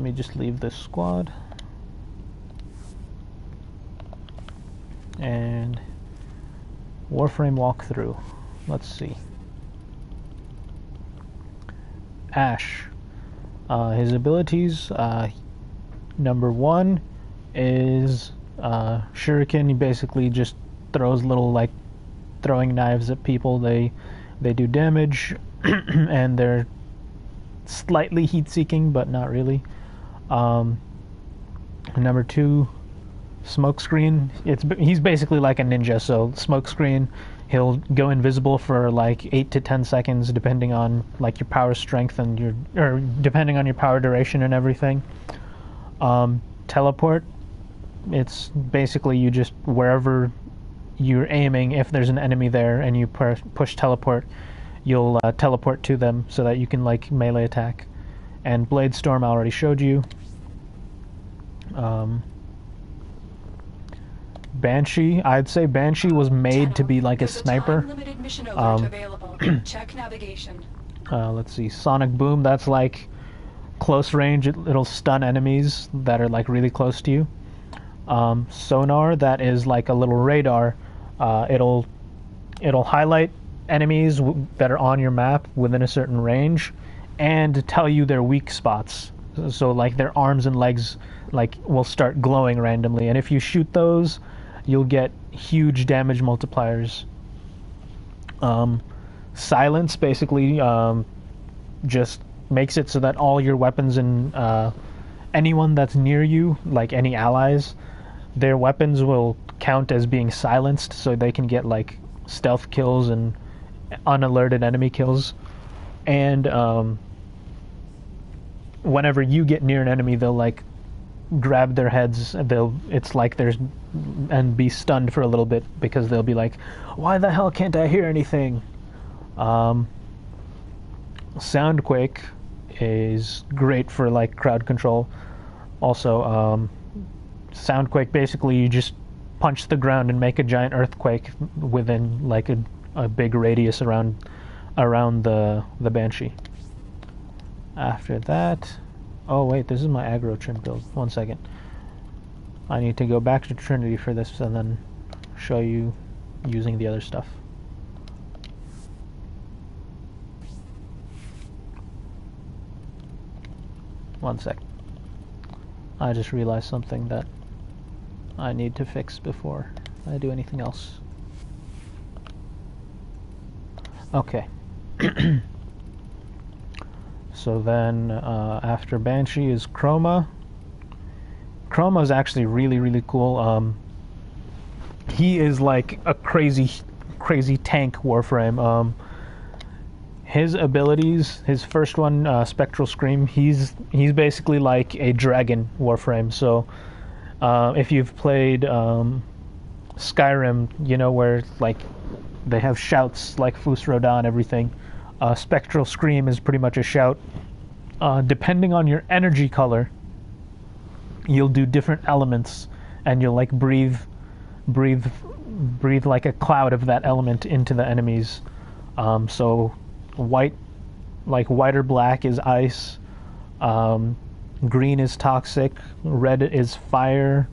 let me just leave this squad. And Warframe walkthrough. Let's see. Ash. His abilities, number 1 is Shuriken. He basically just throws little, like, throwing knives at people. They do damage, and they're slightly heat-seeking, but not really. Number 2, Smokescreen. He's basically like a ninja, so Smokescreen, he'll go invisible for like 8 to 10 seconds, depending on like your power strength and depending on your power duration and everything. Teleport. It's basically you just, wherever you're aiming, if there's an enemy there and you push teleport, you'll teleport to them so that you can like melee attack. And Blade Storm I already showed you. Banshee, I'd say Banshee was made to be like a sniper. Check navigation. Let's see, Sonic Boom, that's like close range. It'll stun enemies that are like really close to you. Sonar, that is like a little radar. It'll highlight enemies that are on your map within a certain range and tell you their weak spots. So like their arms and legs like will start glowing randomly, and if you shoot those, you'll get huge damage multipliers. Silence basically just makes it so that all your weapons and anyone that's near you, like any allies, their weapons will count as being silenced, so they can get like stealth kills and unalerted enemy kills. And whenever you get near an enemy, they'll like grab their heads. It's like and be stunned for a little bit, because they'll be like, why the hell can't I hear anything? Soundquake is great for like crowd control. Also, Soundquake, basically you just punch the ground and make a giant earthquake within like a big radius around the Banshee. After that, oh wait, this is my aggro trim build. 1 second. I need to go back to Trinity for this and then show you using the other stuff. One sec. I just realized something that I need to fix before I do anything else. Okay. So then after Banshee is Chroma. Chroma is actually really cool. He is like a crazy tank Warframe. His abilities, his first one, Spectral Scream, he's basically like a dragon Warframe. So if you've played Skyrim, you know, where like they have shouts like Fus Roda and everything. Spectral Scream is pretty much a shout. Depending on your energy color, you'll do different elements, and you'll like breathe like a cloud of that element into the enemies. So white or black is ice, green is toxic, red is fire,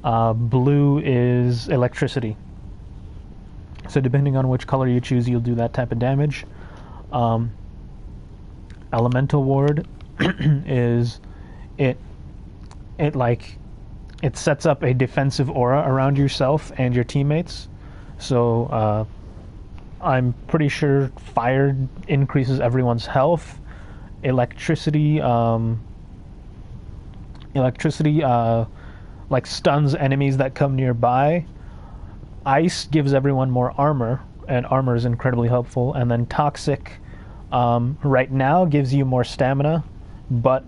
blue is electricity. So depending on which color you choose, you'll do that type of damage. Elemental Ward is it sets up a defensive aura around yourself and your teammates. So I'm pretty sure fire increases everyone's health. Electricity like stuns enemies that come nearby. Ice gives everyone more armor, and armor is incredibly helpful. And then toxic right now gives you more stamina, but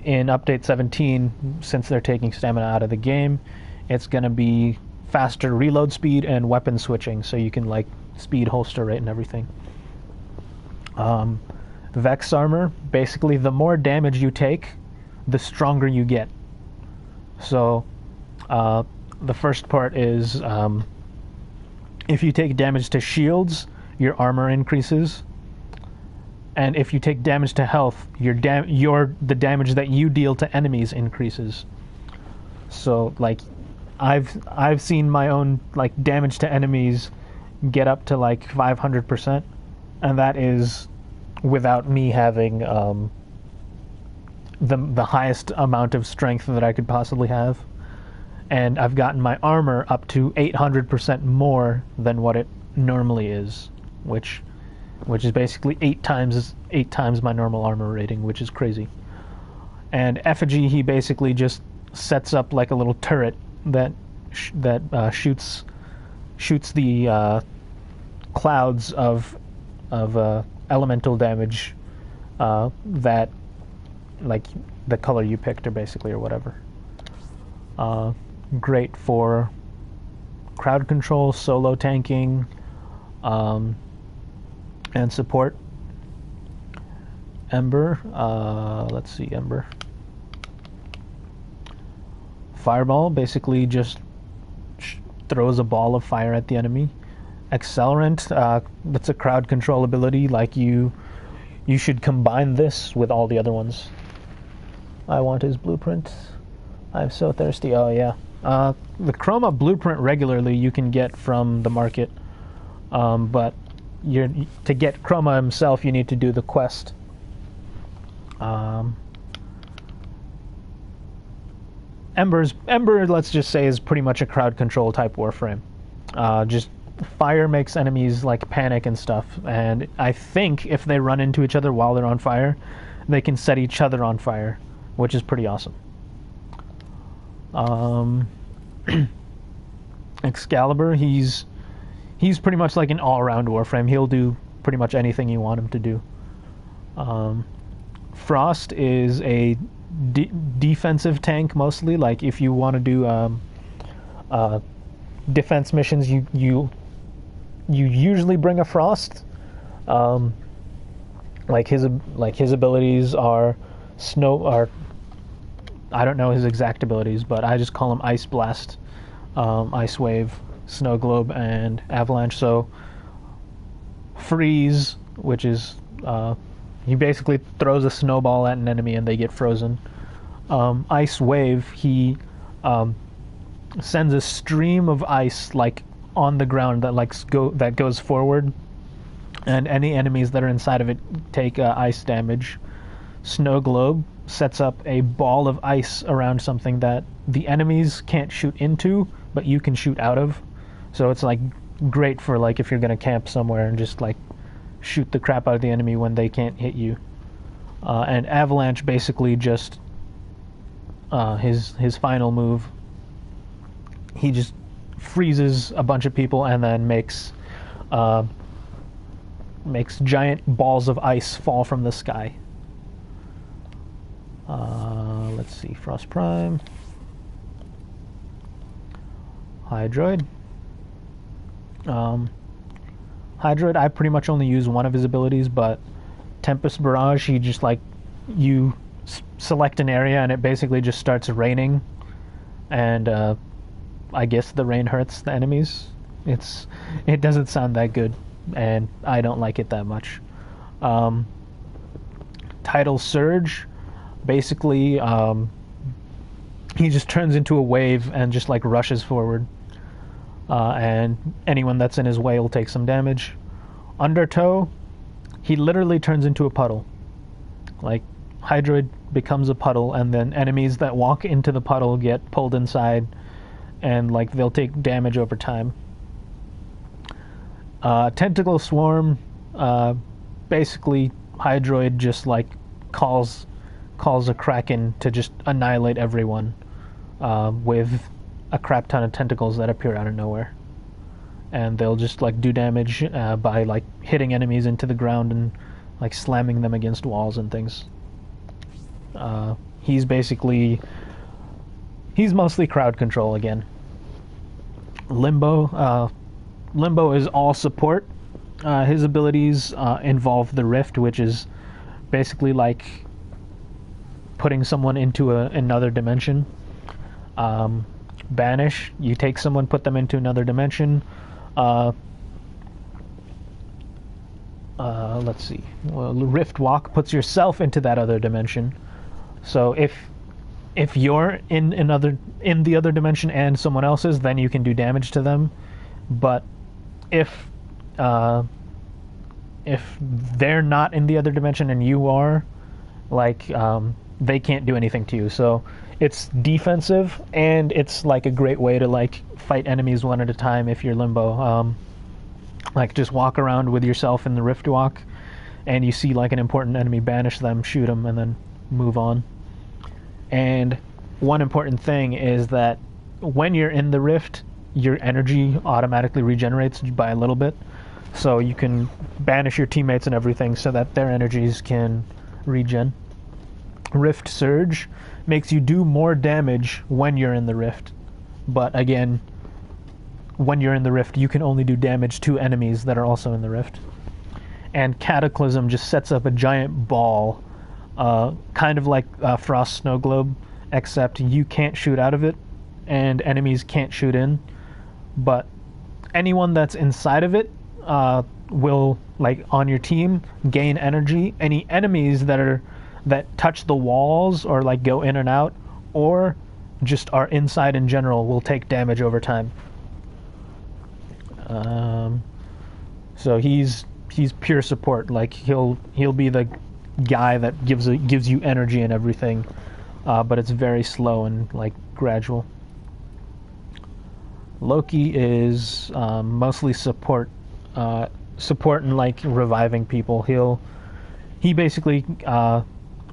in update 17, since they're taking stamina out of the game, it's going to be faster reload speed and weapon switching, so you can like speed holster rate and everything. Vex armor, basically the more damage you take, the stronger you get. So the first part is if you take damage to shields, your armor increases. and if you take damage to health, the damage that you deal to enemies increases. So like, I've seen my own like damage to enemies get up to like 500%, and that is without me having the highest amount of strength that I could possibly have. And I've gotten my armor up to 800% more than what it normally is, which is basically eight times my normal armor rating, which is crazy. And Effigy, he basically just sets up like a little turret that shoots the clouds of elemental damage that, like, the color you picked, or basically, or whatever. Great for crowd control, solo tanking, and support. Ember, let's see, Ember. Fireball basically just throws a ball of fire at the enemy. Accelerant, that's a crowd control ability. Like, you should combine this with all the other ones. I want his blueprint. I'm so thirsty. Oh yeah. The Chroma blueprint regularly you can get from the market, but to get Chroma himself you need to do the quest. Ember, let's just say, is pretty much a crowd control type Warframe. Just fire makes enemies like panic and stuff, and I think if they run into each other while they're on fire, they can set each other on fire, which is pretty awesome. Excalibur, he's pretty much like an all-around Warframe. He'll do pretty much anything you want him to do. Frost is a defensive tank mostly. Like, if you want to do defense missions, you usually bring a Frost. Like his abilities are I don't know his exact abilities, but I just call him Ice Blast, Ice Wave, Snow Globe, and Avalanche. So Freeze, which is he basically throws a snowball at an enemy and they get frozen. Ice Wave, he sends a stream of ice like on the ground that goes forward, and any enemies that are inside of it take ice damage. Snow Globe sets up a ball of ice around something that the enemies can't shoot into, but you can shoot out of. So it's like great for like if you're gonna camp somewhere and just like shoot the crap out of the enemy when they can't hit you. And Avalanche basically just his final move. He just freezes a bunch of people and then makes giant balls of ice fall from the sky. Let's see, Frost Prime. Hydroid. Hydroid, I pretty much only use one of his abilities, but Tempest Barrage, he just like, you select an area and it basically just starts raining, and I guess the rain hurts the enemies. It doesn't sound that good, and I don't like it that much. Tidal Surge, basically he just turns into a wave and just like rushes forward, and anyone that's in his way will take some damage. Undertow, he literally turns into a puddle. Like, Hydroid becomes a puddle, and then enemies that walk into the puddle get pulled inside, and like they'll take damage over time. Tentacle Swarm, basically Hydroid just like calls a Kraken to just annihilate everyone with a crap ton of tentacles that appear out of nowhere, and they'll just like do damage by like hitting enemies into the ground and like slamming them against walls and things. He's mostly crowd control again. Limbo is all support. His abilities involve the Rift, which is basically like putting someone into another dimension. Banish, you take someone, put them into another dimension. let's see. Well, Rift Walk puts yourself into that other dimension. So if you're in the other dimension and someone else is, then you can do damage to them. But if they're not in the other dimension and you are, like, they can't do anything to you. So it's defensive, and it's like a great way to like fight enemies one at a time if you're Limbo. Like, just walk around with yourself in the Rift Walk, and you see like an important enemy, banish them, shoot them, and then move on. And one important thing is that when you're in the Rift, your energy automatically regenerates by a little bit. So you can banish your teammates and everything so that their energies can regen. Rift Surge makes you do more damage when you're in the Rift. But again, when you're in the Rift, you can only do damage to enemies that are also in the Rift. And Cataclysm just sets up a giant ball, kind of like Frost Snow Globe, except you can't shoot out of it, and enemies can't shoot in. But anyone that's inside of it will, like, on your team, gain energy. Any enemies that touch the walls or like go in and out, or just are inside in general, will take damage over time. So he's pure support. Like, he'll be the guy that gives you energy and everything, but it's very slow and like gradual. Loki is mostly support and like reviving people. He basically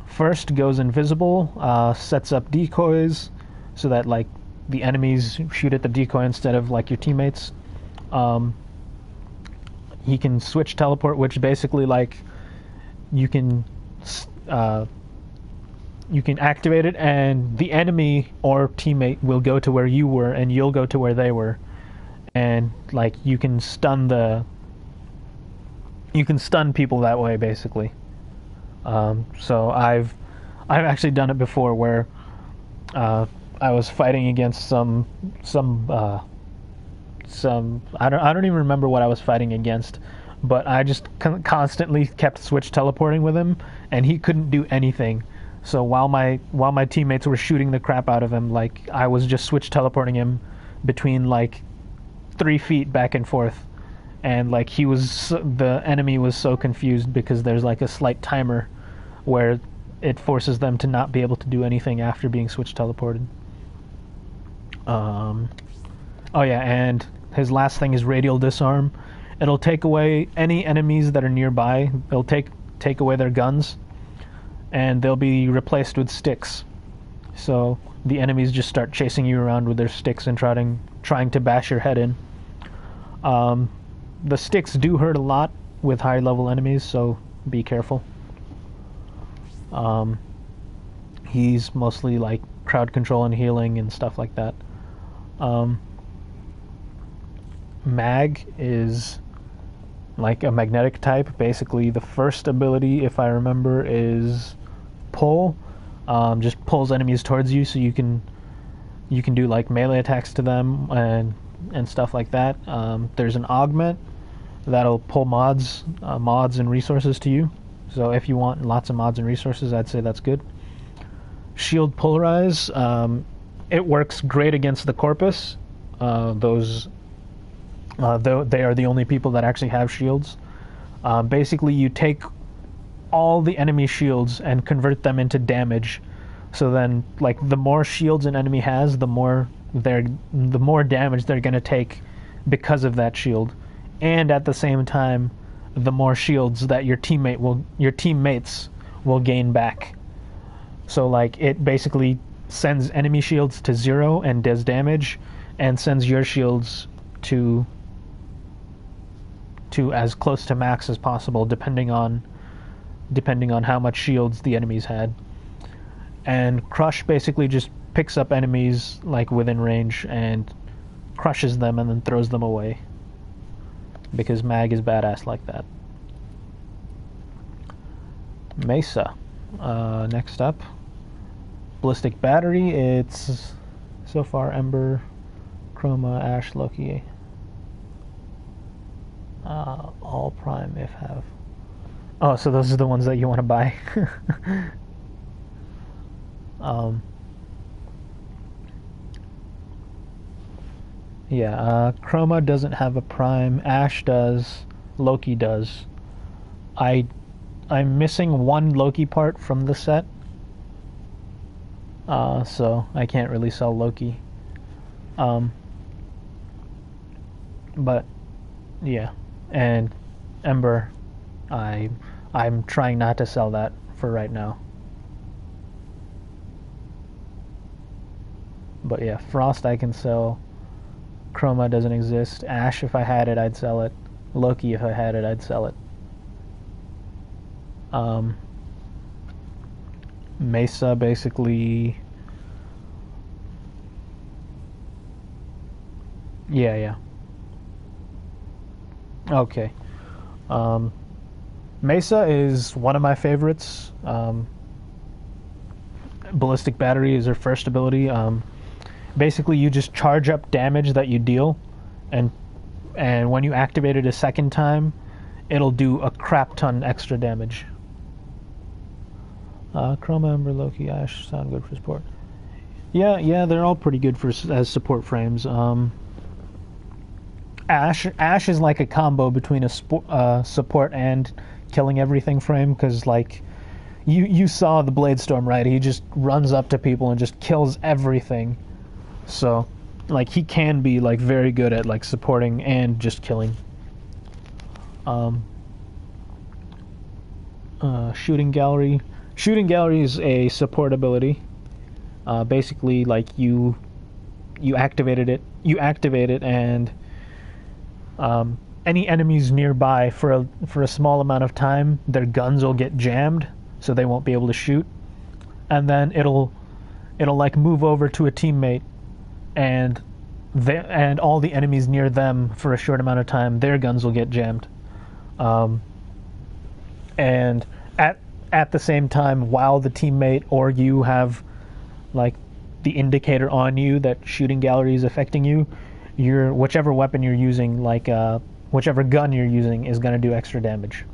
first goes invisible, sets up decoys so that like the enemies shoot at the decoy instead of like your teammates. He can switch teleport, which basically like you can activate it, and the enemy or teammate will go to where you were, and you'll go to where they were, and like you can stun people that way, basically. So I've actually done it before, where I was fighting against some I don't even remember what I was fighting against, but I just constantly kept switch teleporting with him, and he couldn't do anything. So while my teammates were shooting the crap out of him, like, I was just switch teleporting him between like 3 feet back and forth, and like the enemy was so confused because there's like a slight timer where it forces them to not be able to do anything after being switch teleported. Oh yeah, and his last thing is Radial Disarm. It'll take away any enemies that are nearby. It'll take away their guns, and they'll be replaced with sticks. So the enemies just start chasing you around with their sticks and trying to bash your head in. The sticks do hurt a lot with high level enemies, so be careful. He's mostly like crowd control and healing and stuff like that. Mag is like a magnetic type. Basically, the first ability, if I remember, is pull. Just pulls enemies towards you, so you can do like melee attacks to them and stuff like that. There's an augment that'll pull mods and resources to you. So if you want lots of mods and resources, I'd say that's good. Shield Polarize. It works great against the Corpus. Though they are the only people that actually have shields. Basically, you take all the enemy shields and convert them into damage. So then, like, the more shields an enemy has, the more damage they're gonna take because of that shield. And at the same time, the more shields that your teammates will gain back. So like, it basically sends enemy shields to 0 and does damage, and sends your shields to as close to max as possible, depending on how much shields the enemies had. And Crush basically just picks up enemies like within range and crushes them and then throws them away, because Mag is badass like that. Mesa. Next up, Ballistic Battery. It's so far Ember, Chroma, Ash, Loki. All Prime if have. Oh, so those are the ones that you want to buy. um, yeah, Chroma doesn't have a prime. Ash does. Loki does. I I'm missing one Loki part from the set, so I can't really sell Loki. Um, but yeah, and Ember, I I'm trying not to sell that for right now. But yeah, Frost I can sell. Chroma doesn't exist. Ash, if I had it, I'd sell it. Loki, if I had it, I'd sell it. Um, Mesa, basically. Yeah, yeah. Okay. Um, Mesa is one of my favorites. Ballistic Battery is her first ability. Basically, you just charge up damage that you deal, and when you activate it a second time, it'll do a crap ton extra damage. Chroma, Ember, Loki, Ash sound good for support. Yeah, yeah, they're all pretty good for as support frames. Ash is like a combo between a support and killing everything frame, because like you saw the Blade Storm, right? He just runs up to people and just kills everything. So like he can be like very good at like supporting and just killing. Shooting Gallery. Shooting Gallery is a support ability. Basically, like you activate it, and any enemies nearby for a small amount of time, their guns will get jammed, so they won't be able to shoot, and then it'll like move over to a teammate, and all the enemies near them for a short amount of time, their guns will get jammed, and at the same time, while the teammate or you have like the indicator on you that Shooting Gallery is affecting you, your whichever weapon you're using, like whichever gun you're using, is going to do extra damage.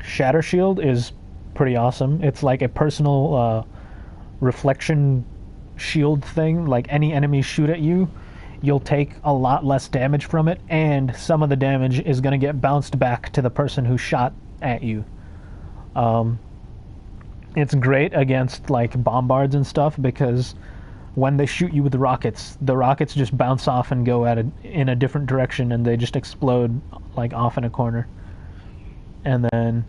Shatter Shield is pretty awesome. It's like a personal reflection shield thing. Like any enemy shoot at you, you'll take a lot less damage from it, and some of the damage is going to get bounced back to the person who shot at you. It's great against like bombards and stuff, because when they shoot you with the rockets just bounce off and go in a different direction, and they just explode like off in a corner. And then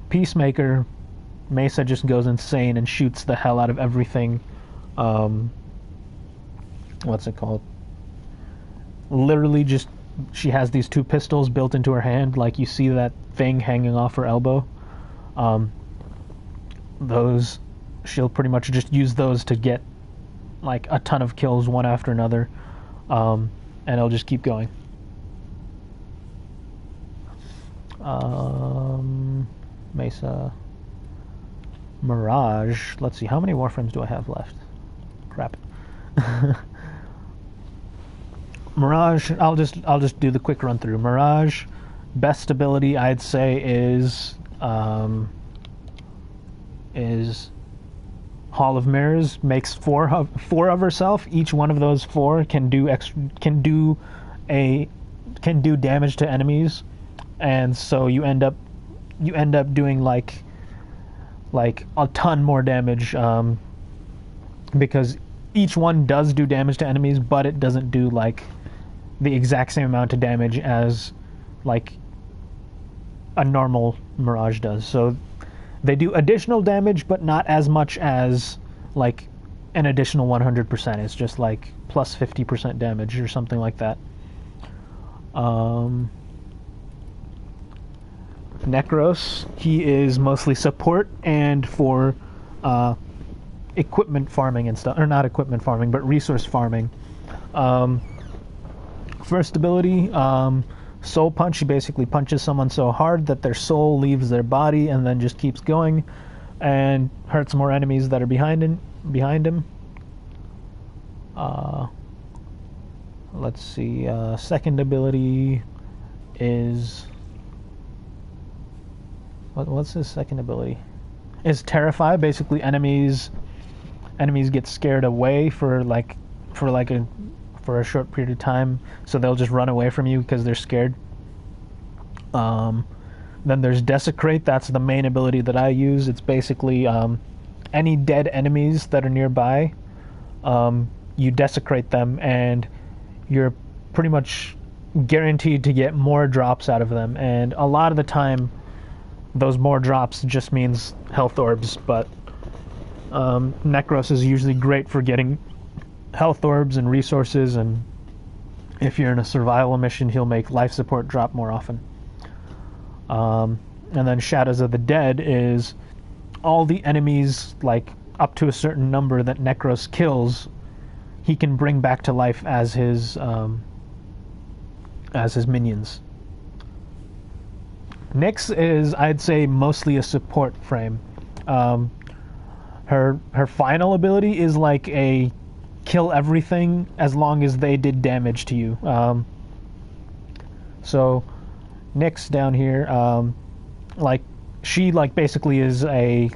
Peacemaker, Mesa just goes insane and shoots the hell out of everything. What's it called? Literally just, she has these two pistols built into her hand, like you see that thing hanging off her elbow. Those, she'll pretty much just use those to get like a ton of kills one after another, and it'll just keep going. Mesa, Mirage. Let's see, how many Warframes do I have left? Crap. Mirage. I'll just do the quick run through. Mirage, best ability I'd say is Hall of Mirrors. Makes four of herself. Each one of those four can do damage to enemies, and so you end up doing like a ton more damage, because each one does do damage to enemies, but it doesn't do like the exact same amount of damage as like a normal Mirage does. So they do additional damage, but not as much as like an additional 100%. It's just like plus 50% damage or something like that. Necros, he is mostly support and for equipment farming and stuff, or not equipment farming, but resource farming. First ability, Soul Punch. He basically punches someone so hard that their soul leaves their body and then just keeps going and hurts more enemies that are behind him. Let's see. Second ability is What's his second ability? Is Terrify. Basically, enemies get scared away for a short period of time, so they'll just run away from you because they're scared. Then there's Desecrate. That's the main ability that I use. It's basically any dead enemies that are nearby, you desecrate them, and you're pretty much guaranteed to get more drops out of them. And a lot of the time, those more drops just means health orbs, but Necros is usually great for getting health orbs and resources, and if you're in a survival mission, he'll make life support drop more often. And then Shadows of the Dead is all the enemies, like up to a certain number that Necros kills, he can bring back to life as his minions. Nyx is, I'd say, mostly a support frame. Her final ability is like a kill everything as long as they did damage to you. So Nyx down here, she basically is a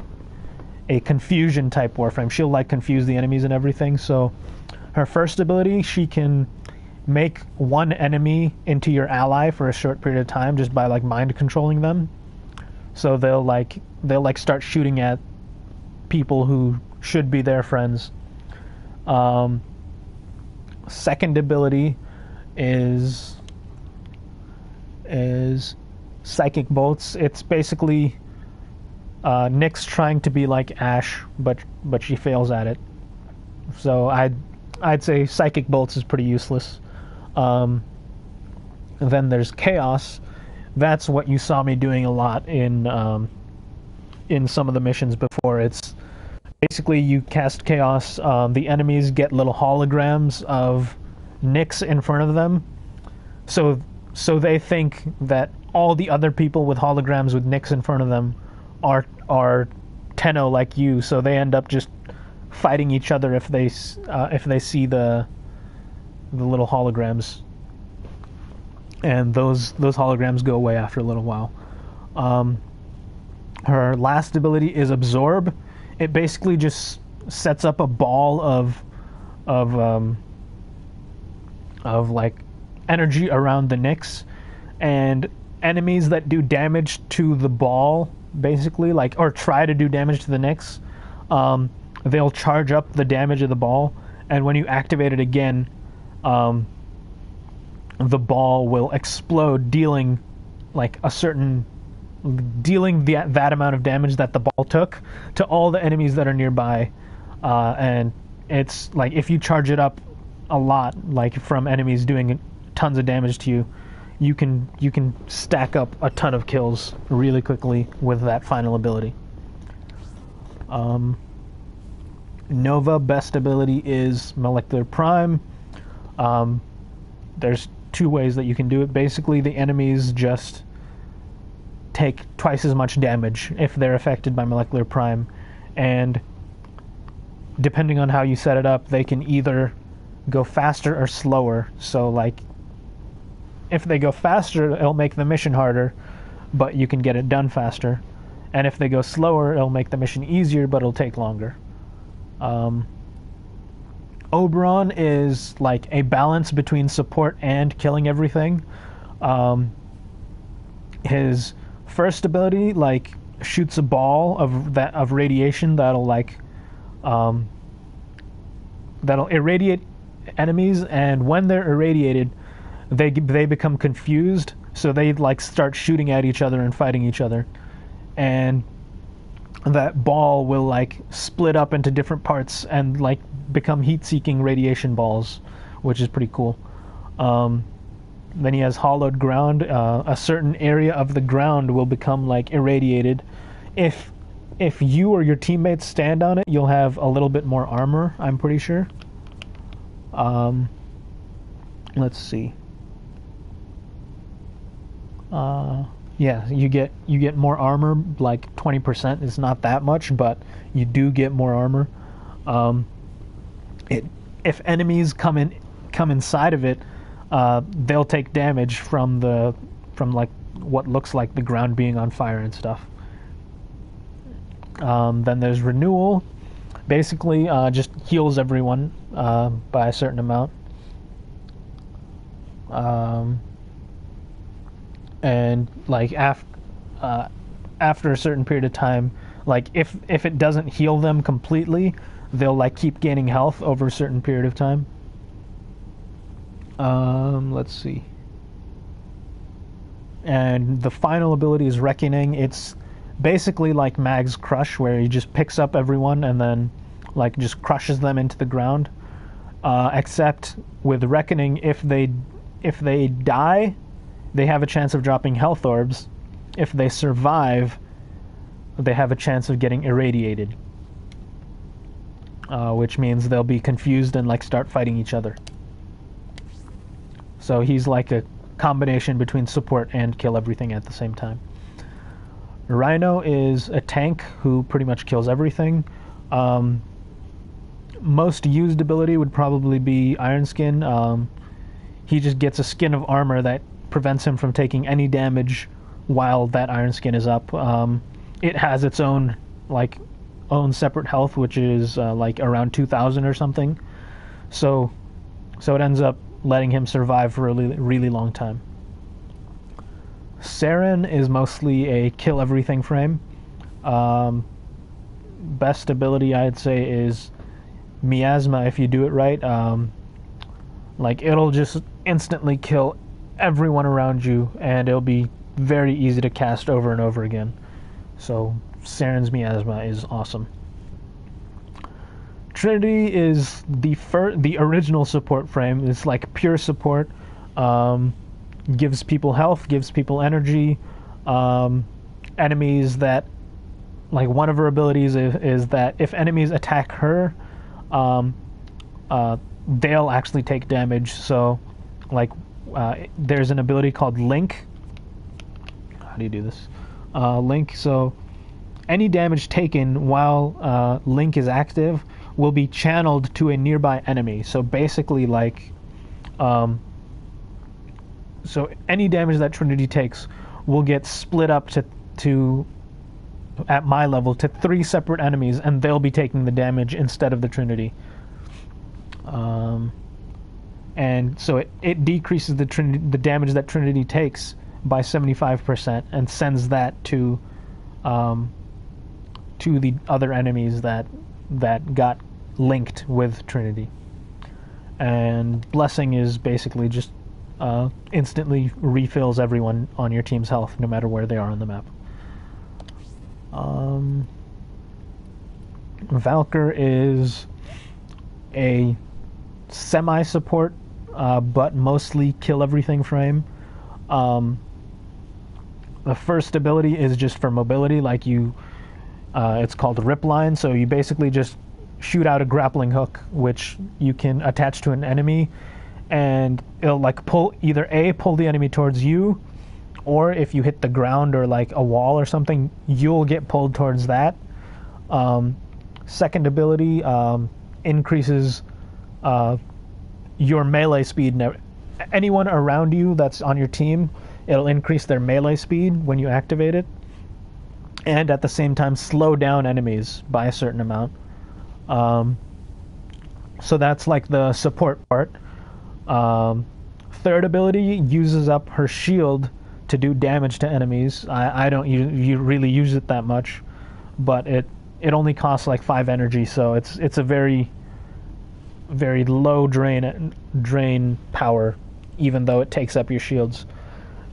confusion type Warframe. She'll confuse the enemies and everything. So her first ability, she can make one enemy into your ally for a short period of time just by mind controlling them. So they'll start shooting at people who should be their friends. Second ability is Psychic Bolts. It's basically Nyx trying to be like Ashe, but she fails at it. So I'd say Psychic Bolts is pretty useless. Then there's Chaos. That's what you saw me doing a lot in some of the missions before. It's basically you cast Chaos. The enemies get little holograms of Nyx in front of them, so they think that all the other people with holograms with Nyx in front of them are Tenno like you. So they end up just fighting each other if they see the little holograms, and those holograms go away after a little while. Her last ability is Absorb. It basically just sets up a ball of energy around the Nyx, and enemies that do damage to the ball, basically, or try to do damage to the Nyx, they'll charge up the damage of the ball, and when you activate it again, the ball will explode, dealing that amount of damage that the ball took to all the enemies that are nearby. And it's if you charge it up a lot, from enemies doing tons of damage to you, you can stack up a ton of kills really quickly with that final ability. Nova best ability is Molecular Prime. There's two ways that you can do it. Basically, the enemies just take twice as much damage if they're affected by Molecular Prime, and depending on how you set it up, they can either go faster or slower. So if they go faster, it'll make the mission harder, but you can get it done faster. And if they go slower, it'll make the mission easier, but it'll take longer. Oberon is a balance between support and killing everything. His first ability shoots a ball of radiation that'll irradiate enemies, and when they're irradiated, they become confused, so they start shooting at each other and fighting each other, and that ball will split up into different parts and become heat-seeking radiation balls, which is pretty cool. Then he has Hollowed Ground. A certain area of the ground will become irradiated. If you or your teammates stand on it, you'll have a little bit more armor, I'm pretty sure. Let's see. Yeah, you get more armor, 20%. It's not that much, but you do get more armor. If enemies come inside of it, they'll take damage from what looks like the ground being on fire and stuff. Then there's Renewal. Basically, just heals everyone by a certain amount. And like after a certain period of time, like if it doesn't heal them completely, they'll like keep gaining health over a certain period of time. Let's see. And the final ability is Reckoning. It's basically like Mag's Crush, where he just picks up everyone and then like just crushes them into the ground. Except with Reckoning, if they die, they have a chance of dropping health orbs. If they survive, they have a chance of getting irradiated, which means they'll be confused and like start fighting each other. So he's like a combination between support and kill everything at the same time. Rhino is a tank who pretty much kills everything. Most used ability would probably be Iron Skin. He just gets a skin of armor that prevents him from taking any damage while that Iron Skin is up. It has its own separate health, which is like around 2,000 or something. So it ends up letting him survive for a really, really long time. Saren is mostly a kill everything frame. Best ability I'd say is Miasma if you do it right. Like it'll just instantly kill everyone around you, and it'll be very easy to cast over and over again. So Saren's Miasma is awesome. Trinity is the original support frame. It's like pure support. Gives people health, gives people energy. Enemies that, like one of her abilities is that if enemies attack her, they'll actually take damage. So, like, there's an ability called Link. How do you do this? Link. So, any damage taken while Link is active will be channeled to a nearby enemy. So basically, like, so any damage that Trinity takes will get split up to at my level to 3 separate enemies, and they'll be taking the damage instead of the Trinity. And so it decreases the damage that Trinity takes by 75% and sends that to the other enemies that got linked with Trinity. And Blessing is basically just instantly refills everyone on your team's health no matter where they are on the map. Valkyr is a semi-support but mostly kill everything frame. The first ability is just for mobility, like it's called Rip Line, so you basically just shoot out a grappling hook which you can attach to an enemy, and it'll like pull the enemy towards you, or if you hit the ground or like a wall or something, you'll get pulled towards that. Second ability increases your melee speed. Anyone around you that's on your team, it'll increase their melee speed when you activate it, and at the same time slow down enemies by a certain amount. So that's like the support part. Third ability uses up her shield to do damage to enemies. I don't really use it that much, but it only costs like 5 energy, so it's a very, very low drain power, even though it takes up your shields.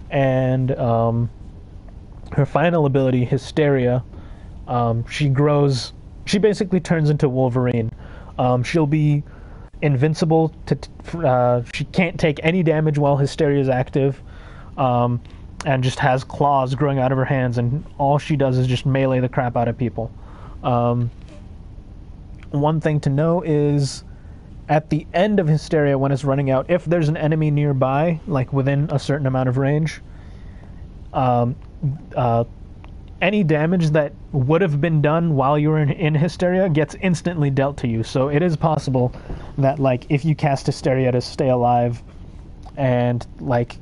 And her final ability, Hysteria, she basically turns into Wolverine. She'll be invincible she can't take any damage while Hysteria is active, and just has claws growing out of her hands, and all she does is just melee the crap out of people. One thing to know is at the end of Hysteria, when it's running out, if there's an enemy nearby, like within a certain amount of range, any damage that would have been done while you were in Hysteria gets instantly dealt to you. So it is possible that, like, if you cast Hysteria to stay alive, and like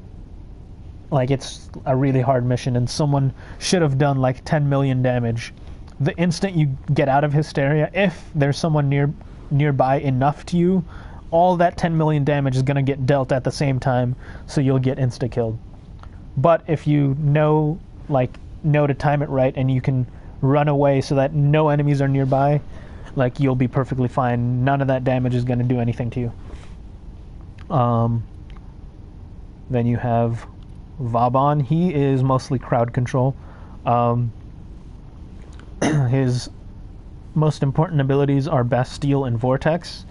it's a really hard mission, and someone should have done like 10 million damage, the instant you get out of hysteria, if there's someone nearby enough to you, all that 10 million damage is going to get dealt at the same time, so you'll get insta-killed. But if you know to time it right and you can run away so that no enemies are nearby, like, you'll be perfectly fine. None of that damage is going to do anything to you. Then you have Vauban. He is mostly crowd control. His most important abilities are Bastille and Vortex.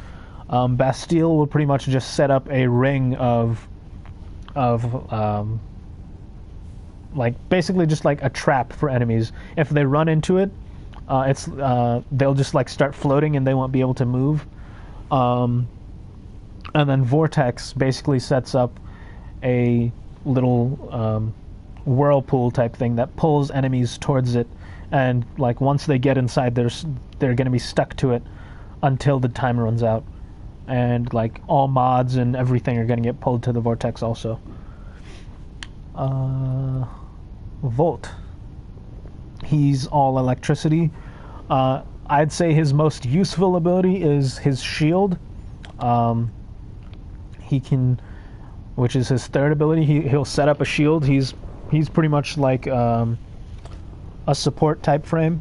Bastille will pretty much just set up a ring of like, basically just like a trap for enemies. If they run into it, they'll just like start floating and they won't be able to move. And then Vortex basically sets up a little whirlpool type thing that pulls enemies towards it, and like once they get inside, they're going to be stuck to it until the time runs out. And like all mods and everything are going to get pulled to the Vortex also. Volt. He's all electricity. I'd say his most useful ability is his shield. He can, which is his third ability. He'll set up a shield. He's pretty much like a support type frame.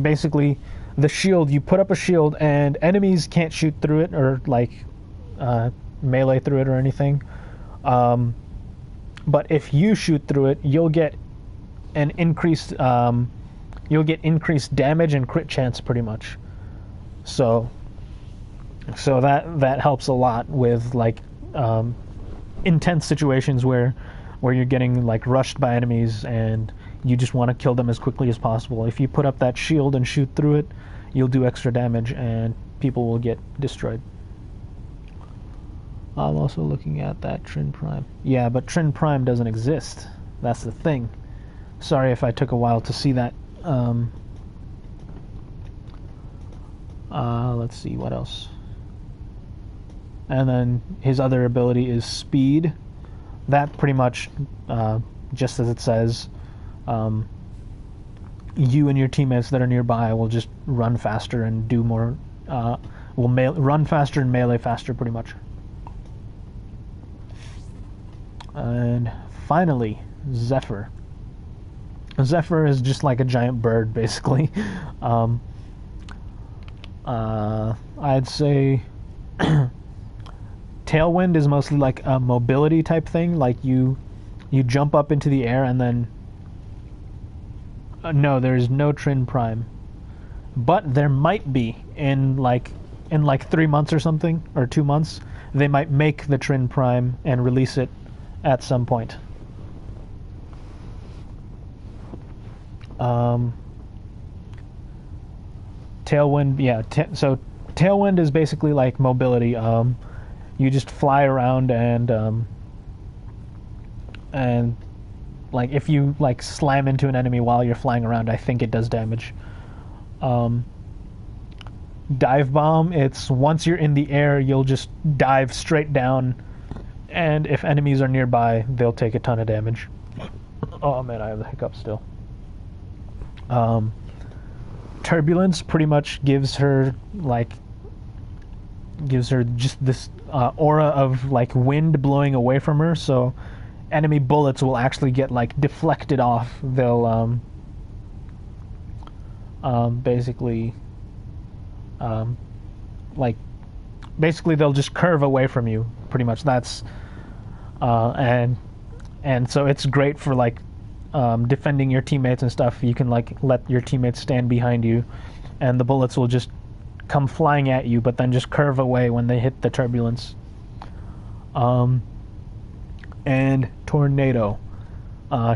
Basically, the shield, you put up a shield and enemies can't shoot through it or like melee through it or anything. But if you shoot through it, you'll get an increased increased damage and crit chance pretty much. So that helps a lot with like intense situations where you're getting like rushed by enemies and you just want to kill them as quickly as possible. If you put up that shield and shoot through it, you'll do extra damage and people will get destroyed. I'm also looking at that Trin Prime. Yeah, but Trin Prime doesn't exist. That's the thing. Sorry if I took a while to see that. Let's see, what else? And then his other ability is Speed. That pretty much, just as it says, you and your teammates that are nearby will just run faster and do more, run faster and melee faster pretty much. And finally, Zephyr. Zephyr is just like a giant bird, basically. I'd say Tailwind is mostly like a mobility type thing. Like you jump up into the air and then... no, there's no Trin Prime. But there might be in like 3 months or something, or 2 months. They might make the Trin Prime and release it at some point. Tailwind, yeah. So Tailwind is basically like mobility. You just fly around and like if you like slam into an enemy while you're flying around, I think it does damage. Dive Bomb, it's once you're in the air, you'll just dive straight down, and if enemies are nearby, they'll take a ton of damage. Oh man, I have the hiccup still. Turbulence pretty much gives her just this aura of like wind blowing away from her, so enemy bullets will actually get like deflected off. They'll basically they'll just curve away from you pretty much. That's and so it's great for like defending your teammates and stuff. You can like let your teammates stand behind you and the bullets will just come flying at you, but then just curve away when they hit the turbulence. And Tornado.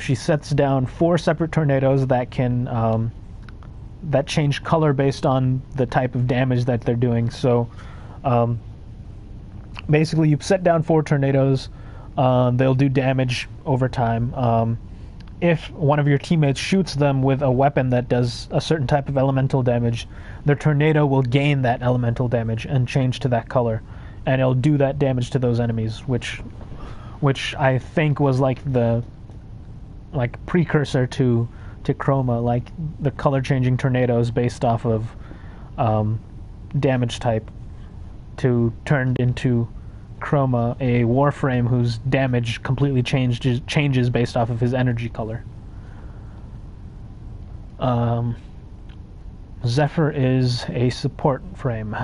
She sets down 4 separate tornadoes that can that change color based on the type of damage that they're doing. So basically you set down 4 tornadoes, they'll do damage over time. If one of your teammates shoots them with a weapon that does a certain type of elemental damage, their tornado will gain that elemental damage and change to that color, and it'll do that damage to those enemies, which I think was like the like precursor to Chroma, like the color changing tornadoes based off of damage type, to turned into Chroma, a Warframe whose damage completely changes based off of his energy color. Zephyr is a support frame,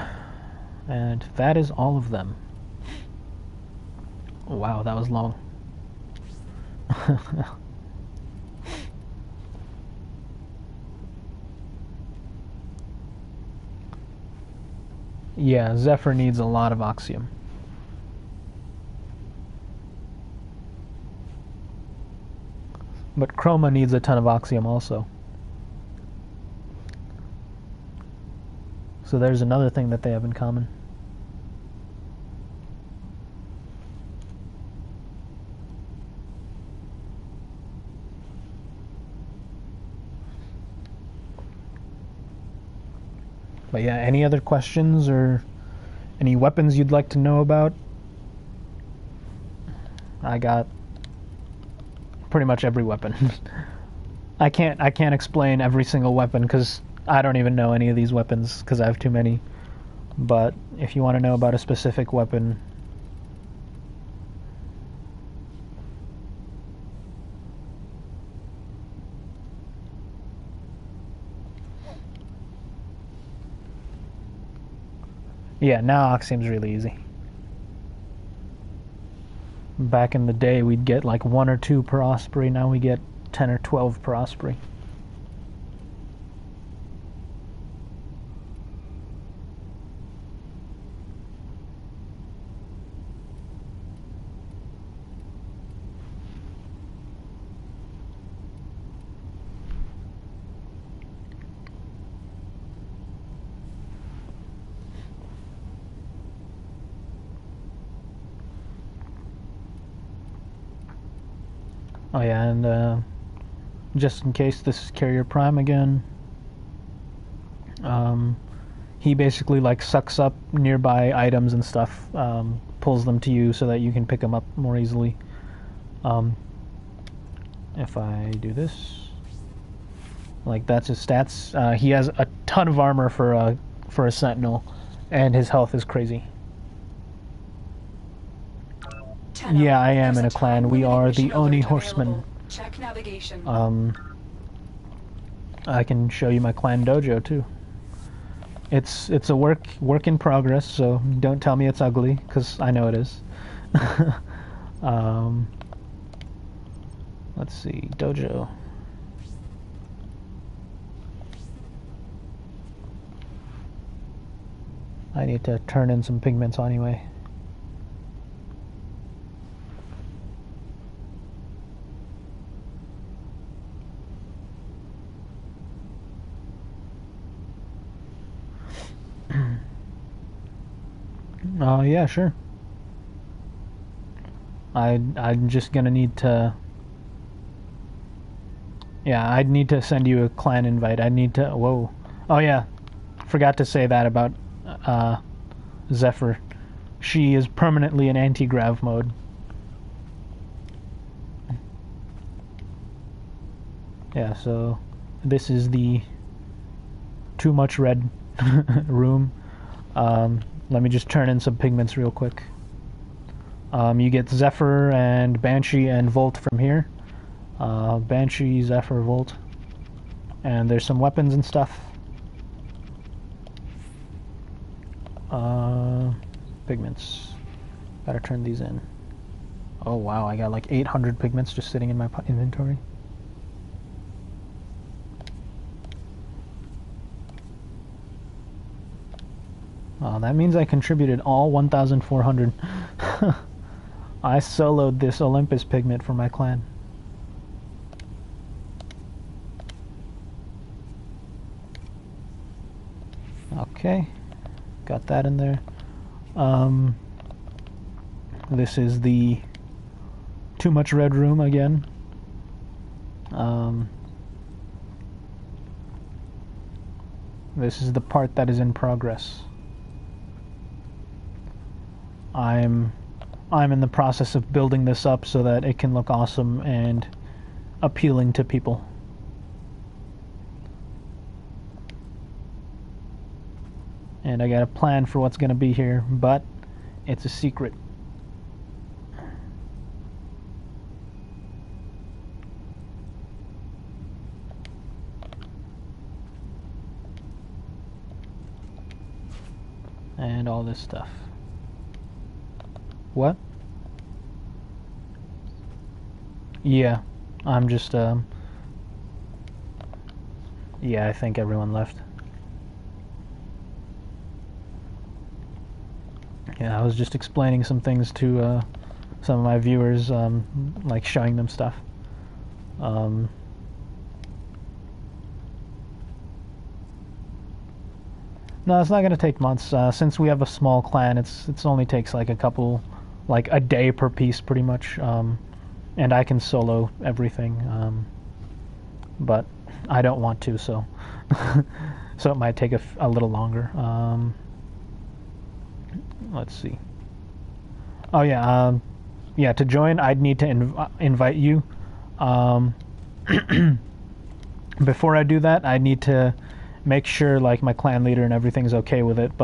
and that is all of them. Wow, that was long. Yeah, Zephyr needs a lot of Oxium. But Chroma needs a ton of Oxium also. So there's another thing that they have in common. But yeah, any other questions or any weapons you'd like to know about? I got pretty much every weapon. I can't explain every single weapon because I don't even know any of these weapons because I have too many. But if you want to know about a specific weapon, yeah, now Oxium's really easy. Back in the day, we'd get like 1 or 2 per Osprey. Now we get 10 or 12 per Osprey. Oh yeah, and just in case this is Carrier Prime again, he basically like sucks up nearby items and stuff, pulls them to you so that you can pick them up more easily. If I do this, like that's his stats. He has a ton of armor for a Sentinel, and his health is crazy. Yeah, I am in a clan. We are the Oni Horsemen. Check navigation. I can show you my clan dojo too. It's a work in progress, so don't tell me it's ugly, because I know it is. Let's see, dojo. I need to turn in some pigments anyway. Oh, yeah, sure. I'm just gonna need to... Yeah, I'd need to send you a clan invite. I'd need to... Whoa. Oh, yeah. Forgot to say that about Zephyr. She is permanently in anti-grav mode. Yeah, so this is the too much red room. Let me just turn in some pigments real quick. You get Zephyr and Banshee and Volt from here. Banshee, Zephyr, Volt. And there's some weapons and stuff. Pigments. Gotta turn these in. Oh wow, I got like 800 pigments just sitting in my inventory. That means I contributed all 1,400. I soloed this Olympus pigment for my clan. Okay, got that in there. This is the too much red room again. This is the part that is in progress. I'm in the process of building this up so that it can look awesome, and appealing to people. And I got a plan for what's going to be here, but it's a secret. And all this stuff. What? Yeah, I'm just, yeah, I think everyone left. Yeah, I was just explaining some things to, some of my viewers, like showing them stuff. No, it's not going to take months. Since we have a small clan, it's only takes like a couple, like a day per piece, pretty much. And I can solo everything, but I don't want to, so so it might take a little longer. Let's see. Oh yeah, yeah. To join, I'd need to invite you. Before I do that, I need to make sure like my clan leader and everything's okay with it. But